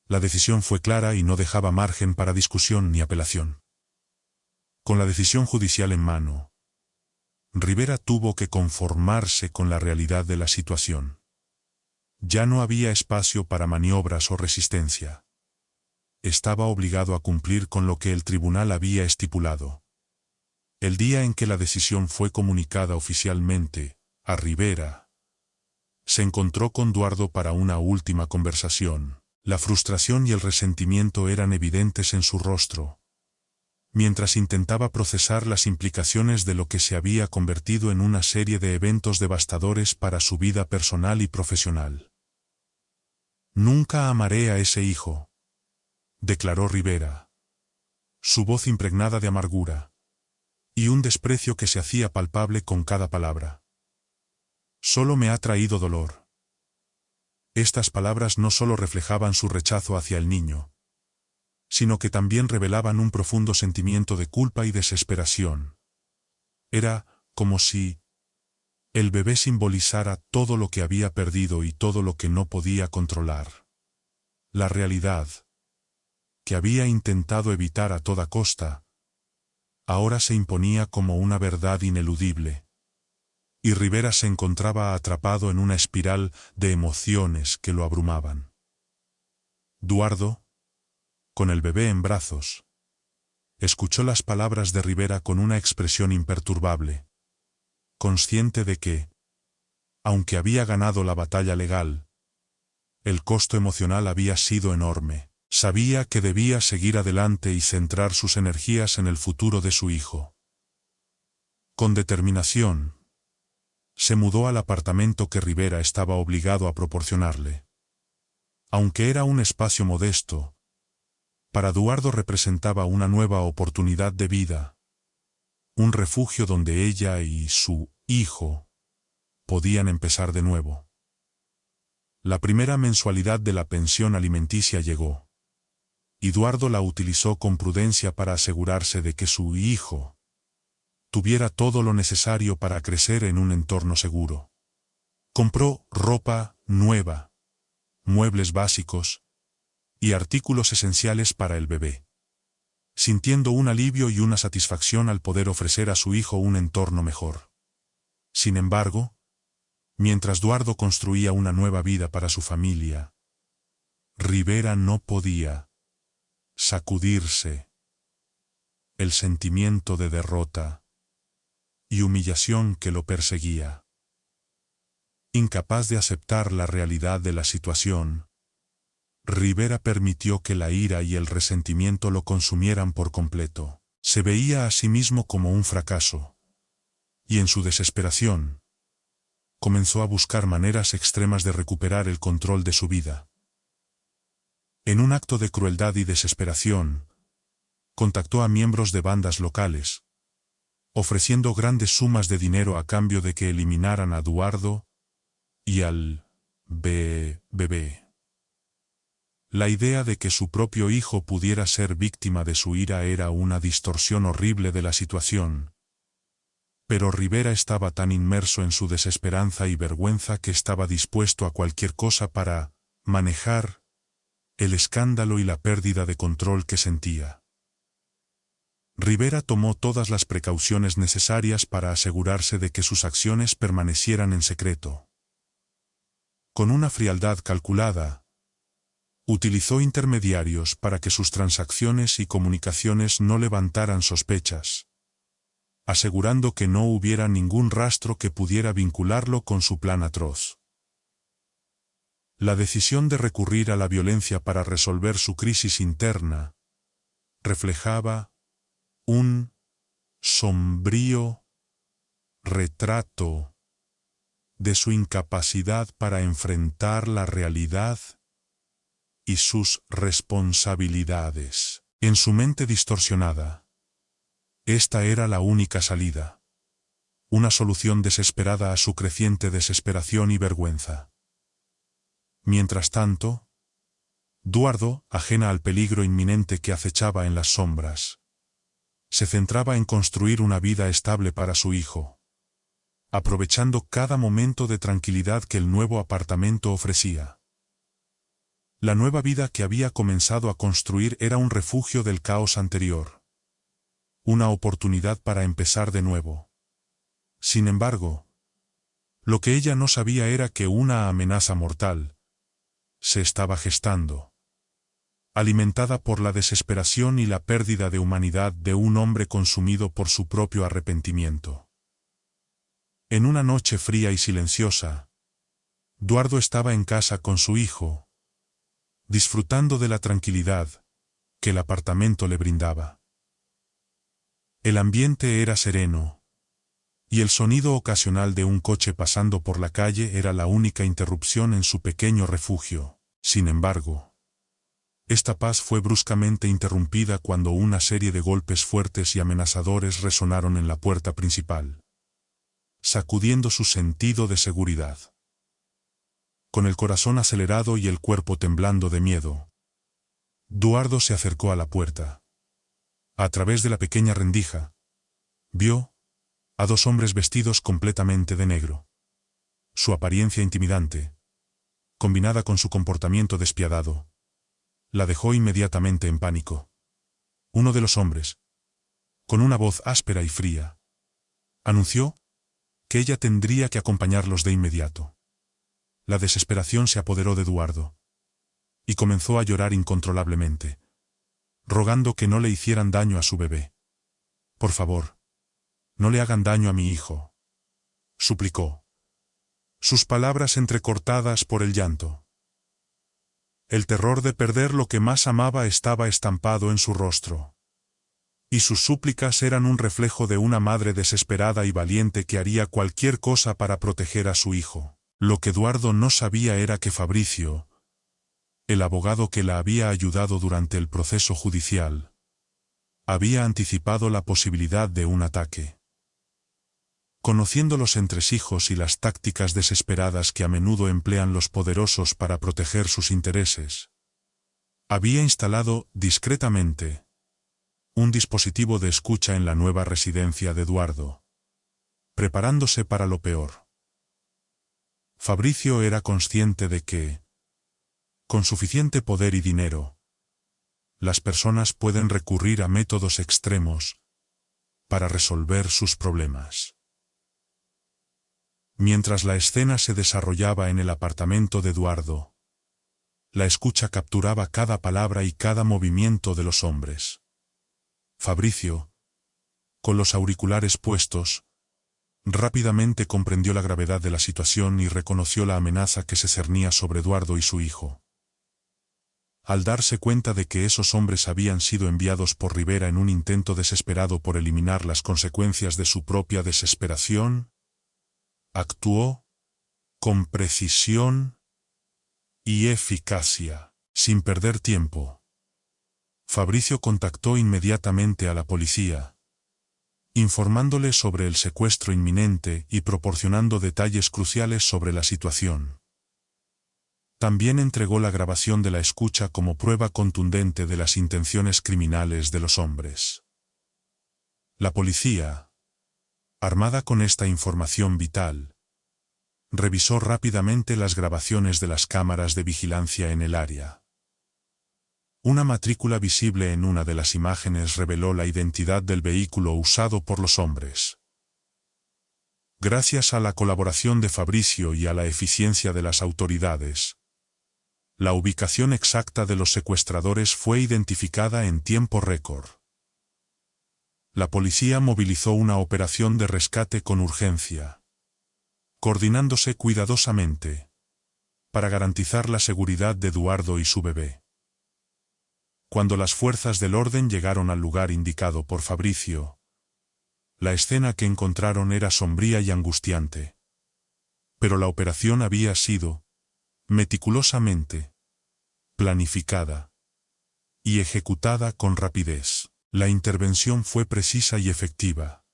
La decisión fue clara y no dejaba margen para discusión ni apelación. Con la decisión judicial en mano, Rivera tuvo que conformarse con la realidad de la situación. Ya no había espacio para maniobras o resistencia. Estaba obligado a cumplir con lo que el tribunal había estipulado. El día en que la decisión fue comunicada oficialmente a Rivera, se encontró con Eduardo para una última conversación. La frustración y el resentimiento eran evidentes en su rostro, mientras intentaba procesar las implicaciones de lo que se había convertido en una serie de eventos devastadores para su vida personal y profesional. «Nunca amaré a ese hijo», declaró Rivera, su voz impregnada de amargura y un desprecio que se hacía palpable con cada palabra. «Solo me ha traído dolor». Estas palabras no solo reflejaban su rechazo hacia el niño, sino que también revelaban un profundo sentimiento de culpa y desesperación. Era como si el bebé simbolizara todo lo que había perdido y todo lo que no podía controlar. La realidad, que había intentado evitar a toda costa, ahora se imponía como una verdad ineludible. Y Rivera se encontraba atrapado en una espiral de emociones que lo abrumaban. Eduardo, con el bebé en brazos, escuchó las palabras de Rivera con una expresión imperturbable, consciente de que, aunque había ganado la batalla legal, el costo emocional había sido enorme. Sabía que debía seguir adelante y centrar sus energías en el futuro de su hijo. Con determinación, se mudó al apartamento que Rivera estaba obligado a proporcionarle. Aunque era un espacio modesto, para Eduardo representaba una nueva oportunidad de vida, un refugio donde ella y su hijo podían empezar de nuevo. La primera mensualidad de la pensión alimenticia llegó. Eduardo la utilizó con prudencia para asegurarse de que su hijo tuviera todo lo necesario para crecer en un entorno seguro. Compró ropa nueva, muebles básicos y artículos esenciales para el bebé, sintiendo un alivio y una satisfacción al poder ofrecer a su hijo un entorno mejor. Sin embargo, mientras Eduardo construía una nueva vida para su familia, Rivera no podía sacudirse el sentimiento de derrota y humillación que lo perseguía. Incapaz de aceptar la realidad de la situación, Rivera permitió que la ira y el resentimiento lo consumieran por completo. Se veía a sí mismo como un fracaso, y en su desesperación, comenzó a buscar maneras extremas de recuperar el control de su vida. En un acto de crueldad y desesperación, contactó a miembros de bandas locales, ofreciendo grandes sumas de dinero a cambio de que eliminaran a Eduardo y al bebé. La idea de que su propio hijo pudiera ser víctima de su ira era una distorsión horrible de la situación. Pero Rivera estaba tan inmerso en su desesperanza y vergüenza que estaba dispuesto a cualquier cosa para manejar el escándalo y la pérdida de control que sentía. Rivera tomó todas las precauciones necesarias para asegurarse de que sus acciones permanecieran en secreto. Con una frialdad calculada, utilizó intermediarios para que sus transacciones y comunicaciones no levantaran sospechas, asegurando que no hubiera ningún rastro que pudiera vincularlo con su plan atroz. La decisión de recurrir a la violencia para resolver su crisis interna reflejaba un sombrío retrato de su incapacidad para enfrentar la realidad y sus responsabilidades. En su mente distorsionada, esta era la única salida, una solución desesperada a su creciente desesperación y vergüenza. Mientras tanto, Duardo, ajena al peligro inminente que acechaba en las sombras, se centraba en construir una vida estable para su hijo, aprovechando cada momento de tranquilidad que el nuevo apartamento ofrecía. La nueva vida que había comenzado a construir era un refugio del caos anterior, una oportunidad para empezar de nuevo. Sin embargo, lo que ella no sabía era que una amenaza mortal se estaba gestando, alimentada por la desesperación y la pérdida de humanidad de un hombre consumido por su propio arrepentimiento. En una noche fría y silenciosa, Duardo estaba en casa con su hijo, disfrutando de la tranquilidad que el apartamento le brindaba. El ambiente era sereno, y el sonido ocasional de un coche pasando por la calle era la única interrupción en su pequeño refugio. Sin embargo, esta paz fue bruscamente interrumpida cuando una serie de golpes fuertes y amenazadores resonaron en la puerta principal, sacudiendo su sentido de seguridad. Con el corazón acelerado y el cuerpo temblando de miedo, Duardo se acercó a la puerta. A través de la pequeña rendija, vio a dos hombres vestidos completamente de negro. Su apariencia intimidante, combinada con su comportamiento despiadado, la dejó inmediatamente en pánico. Uno de los hombres, con una voz áspera y fría, anunció que ella tendría que acompañarlos de inmediato. La desesperación se apoderó de Duardo, y comenzó a llorar incontrolablemente, rogando que no le hicieran daño a su bebé. «Por favor, no le hagan daño a mi hijo», suplicó, sus palabras entrecortadas por el llanto. El terror de perder lo que más amaba estaba estampado en su rostro, y sus súplicas eran un reflejo de una madre desesperada y valiente que haría cualquier cosa para proteger a su hijo. Lo que Duardo no sabía era que Fabricio, el abogado que la había ayudado durante el proceso judicial, había anticipado la posibilidad de un ataque. Conociendo los entresijos y las tácticas desesperadas que a menudo emplean los poderosos para proteger sus intereses, había instalado discretamente un dispositivo de escucha en la nueva residencia de Duardo, preparándose para lo peor. Fabricio era consciente de que, con suficiente poder y dinero, las personas pueden recurrir a métodos extremos para resolver sus problemas. Mientras la escena se desarrollaba en el apartamento de Duardo, la escucha capturaba cada palabra y cada movimiento de los hombres. Fabricio, con los auriculares puestos, rápidamente comprendió la gravedad de la situación y reconoció la amenaza que se cernía sobre Duardo y su hijo. Al darse cuenta de que esos hombres habían sido enviados por Rivera en un intento desesperado por eliminar las consecuencias de su propia desesperación, actuó con precisión y eficacia. Sin perder tiempo, Fabricio contactó inmediatamente a la policía, informándole sobre el secuestro inminente y proporcionando detalles cruciales sobre la situación. También entregó la grabación de la escucha como prueba contundente de las intenciones criminales de los hombres. La policía, armada con esta información vital, revisó rápidamente las grabaciones de las cámaras de vigilancia en el área. Una matrícula visible en una de las imágenes reveló la identidad del vehículo usado por los hombres. Gracias a la colaboración de Fabricio y a la eficiencia de las autoridades, la ubicación exacta de los secuestradores fue identificada en tiempo récord. La policía movilizó una operación de rescate con urgencia, coordinándose cuidadosamente, para garantizar la seguridad de Eduardo y su bebé. Cuando las fuerzas del orden llegaron al lugar indicado por Fabricio, la escena que encontraron era sombría y angustiante. Pero la operación había sido, meticulosamente, planificada y ejecutada con rapidez. La intervención fue precisa y efectiva,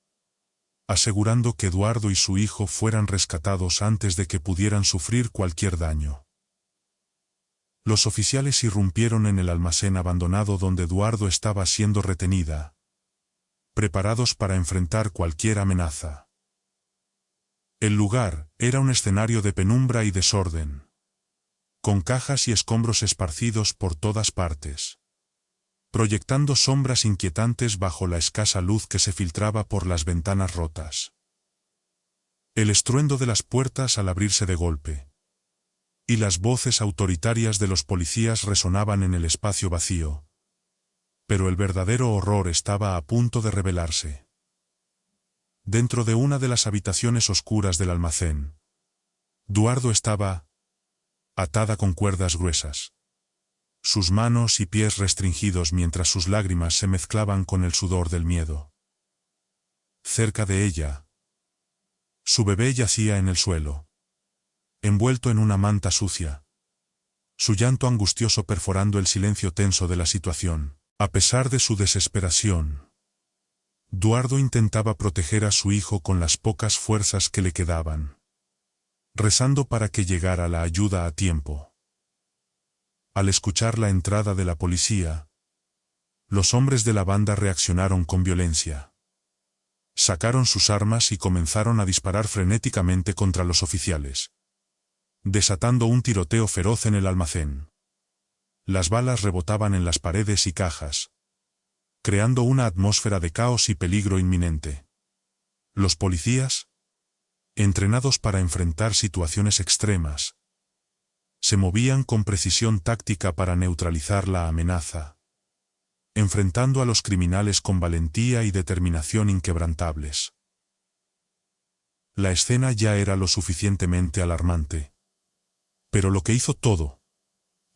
asegurando que Eduardo y su hijo fueran rescatados antes de que pudieran sufrir cualquier daño. Los oficiales irrumpieron en el almacén abandonado donde Eduardo estaba siendo retenida, preparados para enfrentar cualquier amenaza. El lugar era un escenario de penumbra y desorden, con cajas y escombros esparcidos por todas partes, proyectando sombras inquietantes bajo la escasa luz que se filtraba por las ventanas rotas. El estruendo de las puertas al abrirse de golpe, y las voces autoritarias de los policías resonaban en el espacio vacío. Pero el verdadero horror estaba a punto de revelarse. Dentro de una de las habitaciones oscuras del almacén, Eduardo estaba atada con cuerdas gruesas, sus manos y pies restringidos mientras sus lágrimas se mezclaban con el sudor del miedo. Cerca de ella, su bebé yacía en el suelo, envuelto en una manta sucia, su llanto angustioso perforando el silencio tenso de la situación. A pesar de su desesperación, Eduardo intentaba proteger a su hijo con las pocas fuerzas que le quedaban, rezando para que llegara la ayuda a tiempo. Al escuchar la entrada de la policía, los hombres de la banda reaccionaron con violencia. Sacaron sus armas y comenzaron a disparar frenéticamente contra los oficiales, desatando un tiroteo feroz en el almacén. Las balas rebotaban en las paredes y cajas, creando una atmósfera de caos y peligro inminente. Los policías, entrenados para enfrentar situaciones extremas, se movían con precisión táctica para neutralizar la amenaza, enfrentando a los criminales con valentía y determinación inquebrantables. La escena ya era lo suficientemente alarmante, pero lo que hizo todo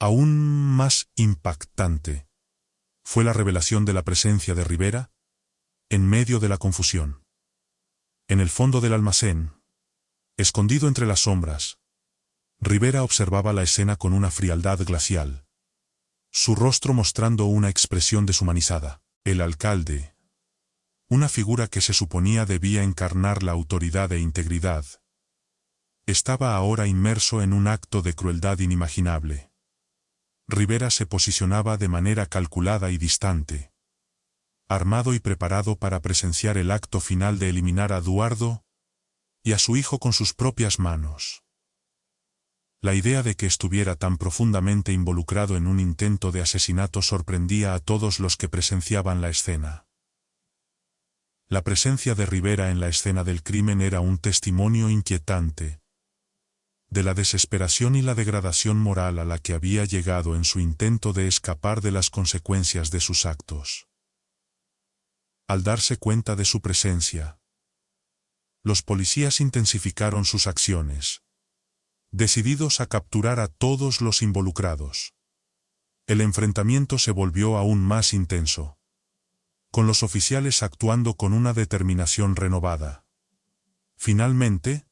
aún más impactante fue la revelación de la presencia de Rivera en medio de la confusión. En el fondo del almacén, escondido entre las sombras, Rivera observaba la escena con una frialdad glacial, su rostro mostrando una expresión deshumanizada. El alcalde, una figura que se suponía debía encarnar la autoridad e integridad, estaba ahora inmerso en un acto de crueldad inimaginable. Rivera se posicionaba de manera calculada y distante, armado y preparado para presenciar el acto final de eliminar a Eduardo y a su hijo con sus propias manos. La idea de que estuviera tan profundamente involucrado en un intento de asesinato sorprendía a todos los que presenciaban la escena. La presencia de Rivera en la escena del crimen era un testimonio inquietante de la desesperación y la degradación moral a la que había llegado en su intento de escapar de las consecuencias de sus actos. Al darse cuenta de su presencia, los policías intensificaron sus acciones, decididos a capturar a todos los involucrados. El enfrentamiento se volvió aún más intenso, con los oficiales actuando con una determinación renovada. Finalmente,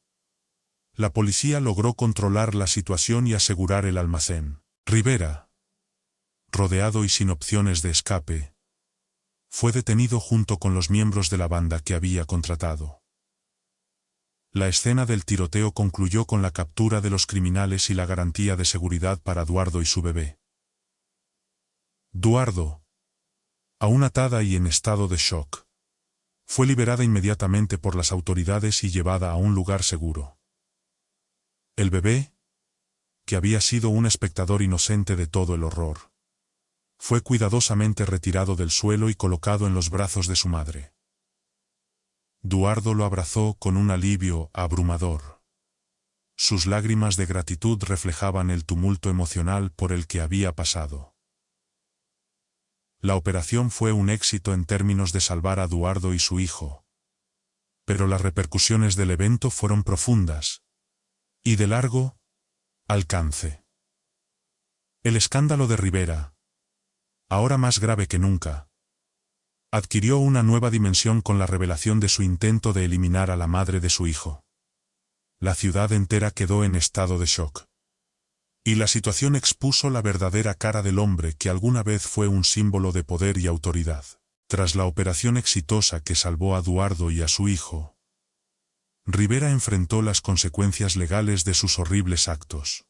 la policía logró controlar la situación y asegurar el almacén. Rivera, rodeado y sin opciones de escape, fue detenido junto con los miembros de la banda que había contratado. La escena del tiroteo concluyó con la captura de los criminales y la garantía de seguridad para Eduardo y su bebé. Eduardo, aún atada y en estado de shock, fue liberada inmediatamente por las autoridades y llevada a un lugar seguro. El bebé, que había sido un espectador inocente de todo el horror, Fue cuidadosamente retirado del suelo y colocado en los brazos de su madre. Duardo lo abrazó con un alivio abrumador. Sus lágrimas de gratitud reflejaban el tumulto emocional por el que había pasado. La operación fue un éxito en términos de salvar a Duardo y su hijo. Pero las repercusiones del evento fueron profundas y de largo alcance. El escándalo de Rivera, ahora más grave que nunca, adquirió una nueva dimensión con la revelación de su intento de eliminar a la madre de su hijo. La ciudad entera quedó en estado de shock. Y la situación expuso la verdadera cara del hombre que alguna vez fue un símbolo de poder y autoridad. Tras la operación exitosa que salvó a Duardo y a su hijo, Rivera enfrentó las consecuencias legales de sus horribles actos.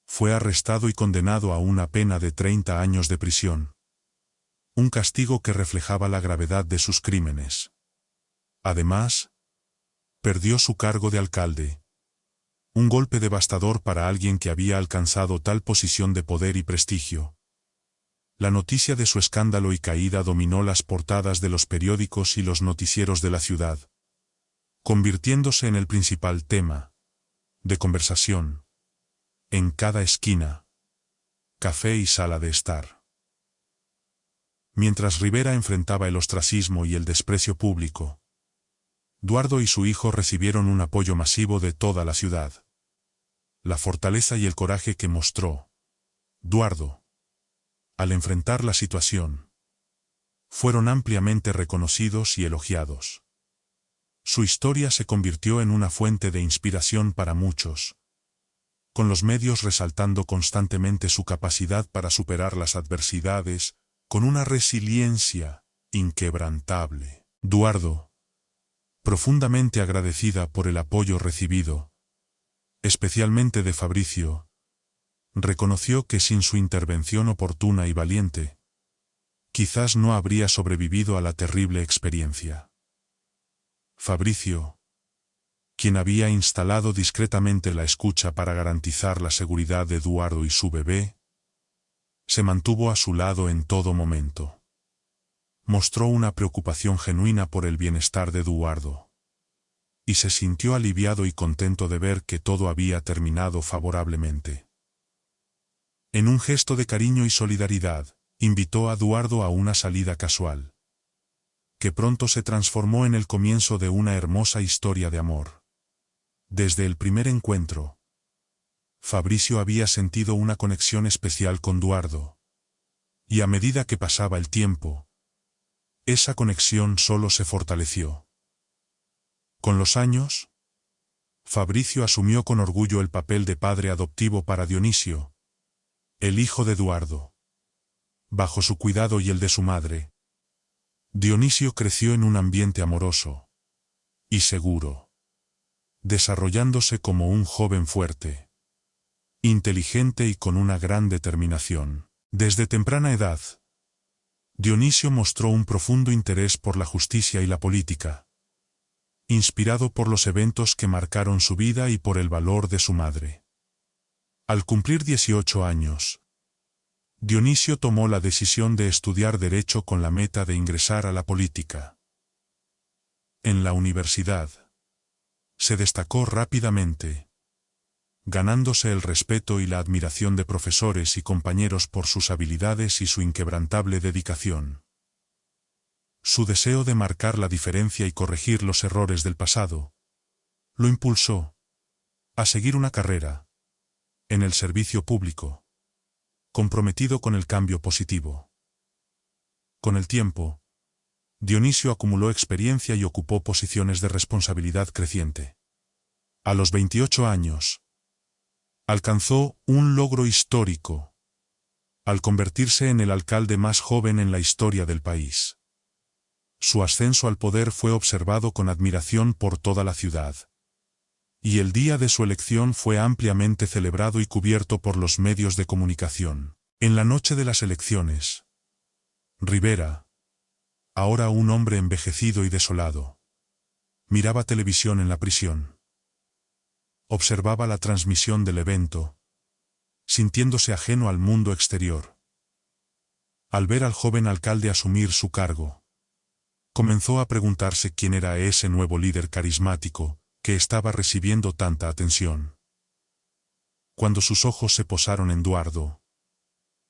Fue arrestado y condenado a una pena de 30 años de prisión. Un castigo que reflejaba la gravedad de sus crímenes. Además, perdió su cargo de alcalde. Un golpe devastador para alguien que había alcanzado tal posición de poder y prestigio. La noticia de su escándalo y caída dominó las portadas de los periódicos y los noticieros de la ciudad, convirtiéndose en el principal tema de conversación en cada esquina, café y sala de estar. Mientras Rivera enfrentaba el ostracismo y el desprecio público, Duardo y su hijo recibieron un apoyo masivo de toda la ciudad. La fortaleza y el coraje que mostró Duardo al enfrentar la situación fueron ampliamente reconocidos y elogiados. Su historia se convirtió en una fuente de inspiración para muchos, con los medios resaltando constantemente su capacidad para superar las adversidades con una resiliencia inquebrantable. Duardo, profundamente agradecida por el apoyo recibido, especialmente de Fabricio, reconoció que sin su intervención oportuna y valiente, quizás no habría sobrevivido a la terrible experiencia. Fabricio, quien había instalado discretamente la escucha para garantizar la seguridad de Duardo y su bebé, se mantuvo a su lado en todo momento. Mostró una preocupación genuina por el bienestar de Duardo, y se sintió aliviado y contento de ver que todo había terminado favorablemente. En un gesto de cariño y solidaridad, invitó a Duardo a una salida casual, que pronto se transformó en el comienzo de una hermosa historia de amor. Desde el primer encuentro, Fabricio había sentido una conexión especial con Duardo, y a medida que pasaba el tiempo, esa conexión solo se fortaleció. Con los años, Fabricio asumió con orgullo el papel de padre adoptivo para Dionisio, el hijo de Duardo. Bajo su cuidado y el de su madre, Dionisio creció en un ambiente amoroso y seguro, desarrollándose como un joven fuerte, inteligente y con una gran determinación. Desde temprana edad, Dionisio mostró un profundo interés por la justicia y la política, inspirado por los eventos que marcaron su vida y por el valor de su madre. Al cumplir 18 años, Dionisio tomó la decisión de estudiar Derecho con la meta de ingresar a la política. En la universidad, se destacó rápidamente, ganándose el respeto y la admiración de profesores y compañeros por sus habilidades y su inquebrantable dedicación. Su deseo de marcar la diferencia y corregir los errores del pasado lo impulsó a seguir una carrera en el servicio público, comprometido con el cambio positivo. Con el tiempo, Dionisio acumuló experiencia y ocupó posiciones de responsabilidad creciente. A los 28 años, alcanzó un logro histórico, al convertirse en el alcalde más joven en la historia del país. Su ascenso al poder fue observado con admiración por toda la ciudad, y el día de su elección fue ampliamente celebrado y cubierto por los medios de comunicación. En la noche de las elecciones, Rivera, ahora un hombre envejecido y desolado, miraba televisión en la prisión. Observaba la transmisión del evento, sintiéndose ajeno al mundo exterior. Al ver al joven alcalde asumir su cargo, comenzó a preguntarse quién era ese nuevo líder carismático que estaba recibiendo tanta atención. Cuando sus ojos se posaron en Eduardo,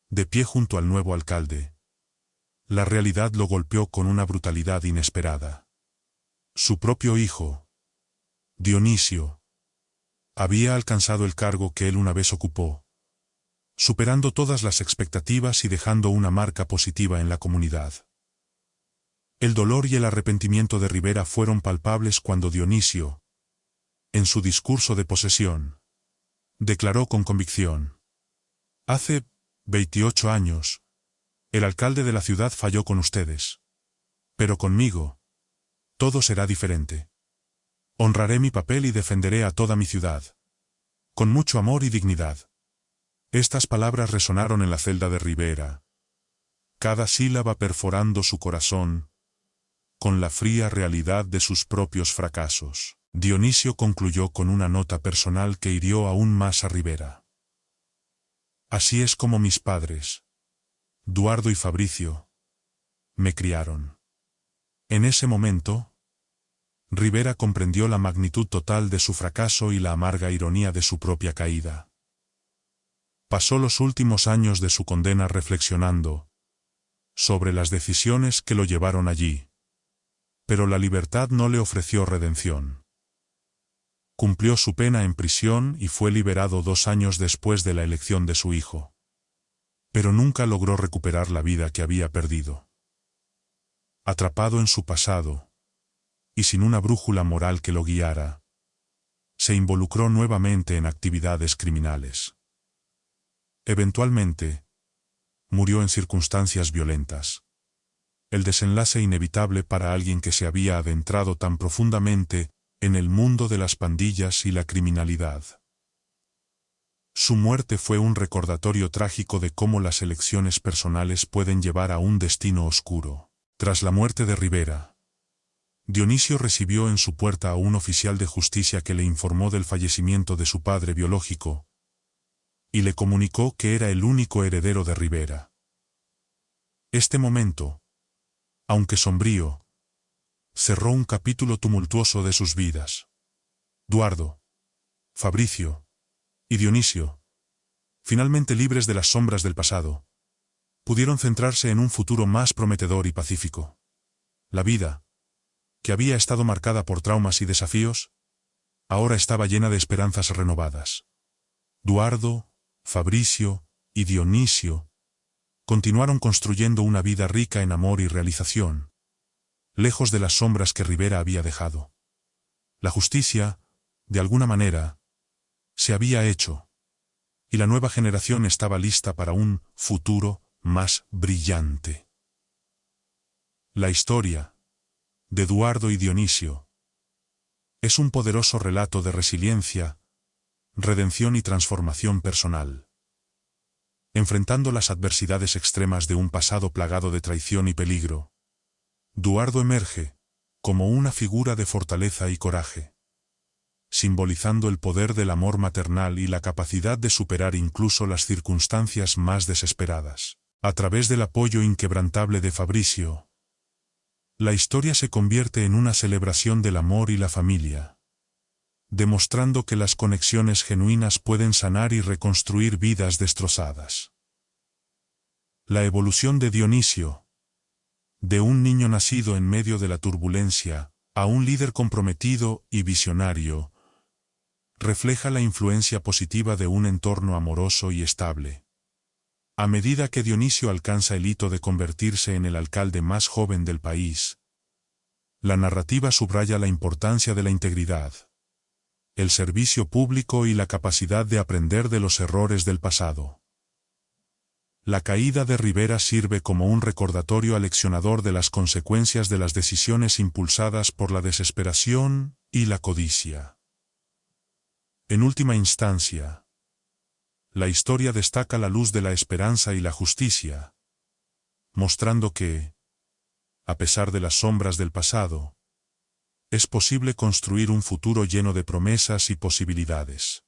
de pie junto al nuevo alcalde, la realidad lo golpeó con una brutalidad inesperada. Su propio hijo, Dionisio, había alcanzado el cargo que él una vez ocupó, superando todas las expectativas y dejando una marca positiva en la comunidad. El dolor y el arrepentimiento de Rivera fueron palpables cuando Dionisio, en su discurso de posesión, declaró con convicción: hace 28 años, el alcalde de la ciudad falló con ustedes. Pero conmigo, todo será diferente. Honraré mi papel y defenderé a toda mi ciudad, con mucho amor y dignidad. Estas palabras resonaron en la celda de Rivera, cada sílaba perforando su corazón, con la fría realidad de sus propios fracasos. Dionisio concluyó con una nota personal que hirió aún más a Rivera. Así es como mis padres, Eduardo y Fabricio, me criaron. En ese momento, Rivera comprendió la magnitud total de su fracaso y la amarga ironía de su propia caída. Pasó los últimos años de su condena reflexionando sobre las decisiones que lo llevaron allí. Pero la libertad no le ofreció redención. Cumplió su pena en prisión y fue liberado 2 años después de la elección de su hijo. Pero nunca logró recuperar la vida que había perdido. Atrapado en su pasado, y sin una brújula moral que lo guiara, se involucró nuevamente en actividades criminales. Eventualmente, murió en circunstancias violentas. El desenlace inevitable para alguien que se había adentrado tan profundamente en el mundo de las pandillas y la criminalidad. Su muerte fue un recordatorio trágico de cómo las elecciones personales pueden llevar a un destino oscuro. Tras la muerte de Rivera, Dionisio recibió en su puerta a un oficial de justicia que le informó del fallecimiento de su padre biológico y le comunicó que era el único heredero de Rivera. Este momento, aunque sombrío, cerró un capítulo tumultuoso de sus vidas. Eduardo, Fabricio y Dionisio, finalmente libres de las sombras del pasado, pudieron centrarse en un futuro más prometedor y pacífico. La vida, que había estado marcada por traumas y desafíos, ahora estaba llena de esperanzas renovadas. Eduardo, Fabricio y Dionisio continuaron construyendo una vida rica en amor y realización, lejos de las sombras que Rivera había dejado. La justicia, de alguna manera, se había hecho, y la nueva generación estaba lista para un futuro más brillante. La historia de Eduardo y Dionisio es un poderoso relato de resiliencia, redención y transformación personal. Enfrentando las adversidades extremas de un pasado plagado de traición y peligro, Eduardo emerge como una figura de fortaleza y coraje, simbolizando el poder del amor maternal y la capacidad de superar incluso las circunstancias más desesperadas. A través del apoyo inquebrantable de Fabricio, la historia se convierte en una celebración del amor y la familia, demostrando que las conexiones genuinas pueden sanar y reconstruir vidas destrozadas. La evolución de Dionisio, de un niño nacido en medio de la turbulencia, a un líder comprometido y visionario, refleja la influencia positiva de un entorno amoroso y estable. A medida que Dionisio alcanza el hito de convertirse en el alcalde más joven del país, la narrativa subraya la importancia de la integridad, el servicio público y la capacidad de aprender de los errores del pasado. La caída de Rivera sirve como un recordatorio aleccionador de las consecuencias de las decisiones impulsadas por la desesperación y la codicia. En última instancia, la historia destaca la luz de la esperanza y la justicia, mostrando que, a pesar de las sombras del pasado, es posible construir un futuro lleno de promesas y posibilidades.